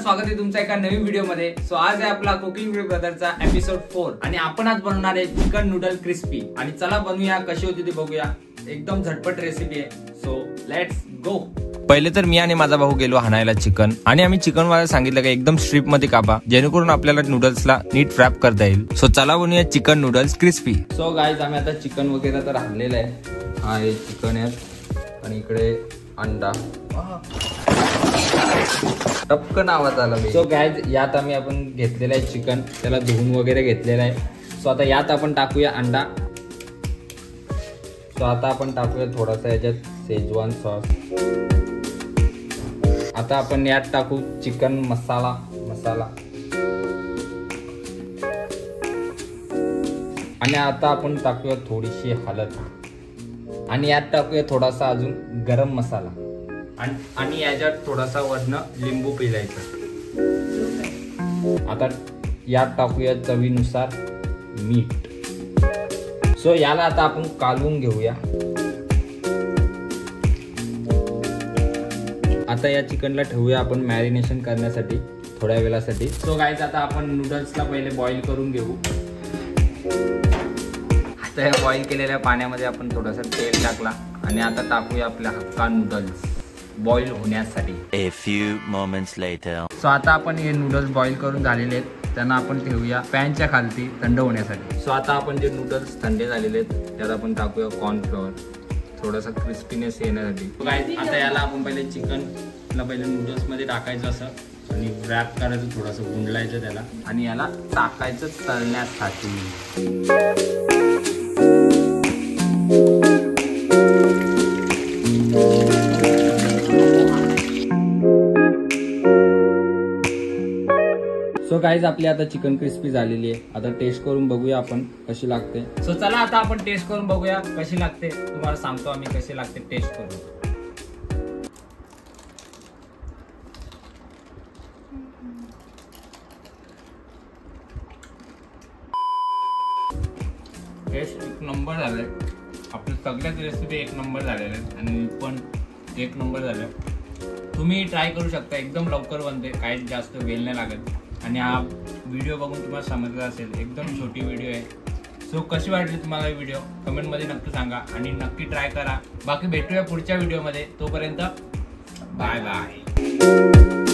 स्वागत आहे तुमच्या एका नवीन व्हिडिओ मध्ये। सो आज आहे आपला कुकिंग विथ ब्रदरचा एपिसोड 4 आणि आपण आज बनवणार आहे चिकन नूडल क्रिस्पी। आणि चला बनवूया, कशी होती ते बघूया। एकदम झटपट रेसिपी आहे, सो लेट्स गो। पहिले तर मी आणि माझा भाऊ गेलो हाणायला चिकन आणि आम्ही चिकन वाला सांगितलं की एकदम स्ट्रिप मध्ये कापा जेणेकरून आपल्याला नूडल्सला नीट फ्रॅप करता येईल। सो चला बनवूया chicken noodles crispy. So guys आम्ही आता चिकन वगैरे तर आणलेलं आहे। हा हे चिकन आहे आणि इकडे अंडा। टपकन आवाज आला। सो गाइस यात आपण घेतलेलं आहे चिकन, त्याला धुवून वगैरे घेतलेलं आहे। सो आता यात आपण टाकूया अंडा। सो आता आपण टाकूया थोडासा याच्यात शेजवान सॉस। आता आपण यात टाकू चिकन मसाला आणि आता आपण टाकूया थोडीशी हळद आणि यात टाकूया थोडासा अजून गरम मसाला आणि याच्यात थोडासा वरनं लिंबू पिळायचा। आता यात टाकूया चवीनुसार मीठ। सो याला आता आपण कालवून घेऊया। आता या चिकनला ठेवूया आपण मॅरिनेशन करण्यासाठी थोड्या वेळासाठी। सो गाइस आता आपण नूडल्सला पहिले बॉईल करून घेऊ। आता या बॉईल केलेल्या पाण्यामध्ये आपण थोडासा तेल टाकला आणि आता टाकूया आपल्या हक्का नूडल्स बॉईल होण्यासाठी। A few moments later. सो आता आपण हे नूडल्स बॉईल करून झालेले आहेत, त्यांना आपण ठेवूया पॅनच्या खालती थंड होण्यासाठी। सो आता आपण जे नूडल्स थंडे झालेले आहेत त्यात आपण टाकूया कॉर्नफ्लॉवर थोडासा क्रिस्पीनेस येण्यासाठी। गाइस आता याला आपण पहिले चिकनला पहिले नूडल्स मध्ये टाकायचं असं आणि रॅप करायचं, थोडंसं गुंडलायचं त्याला आणि याला टाकायचं तळण्यासाठी। सो गाइस आपली आता चिकन क्रिस्पी झालेली आहे। आता टेस्ट करून बघूया आपण कशी लागते। सो चला आता आपण टेस्ट करून बघूया कशी लागते। तुम्हाला सांगतो आम्ही कशी लागते टेस्ट करून। टेस्ट एक नंबर झाले, आपल्या सगळ्याच रेसिपी एक नंबर झालेल्या आहेत आणि पण एक नंबर झाले। तुम्ही ट्राय करू शकता, एकदम लवकर बनते, काही जास्त वेळ नाही लागत आणि हा व्हिडिओ बघून तुम्हाला समजलं असेल, एकदम छोटी व्हिडिओ आहे। सो कशी वाटली तुम्हाला व्हिडिओ कमेंटमध्ये नक्की सांगा आणि नक्की ट्राय करा। बाकी भेटूया पुढच्या व्हिडिओमध्ये, तोपर्यंत बाय बाय।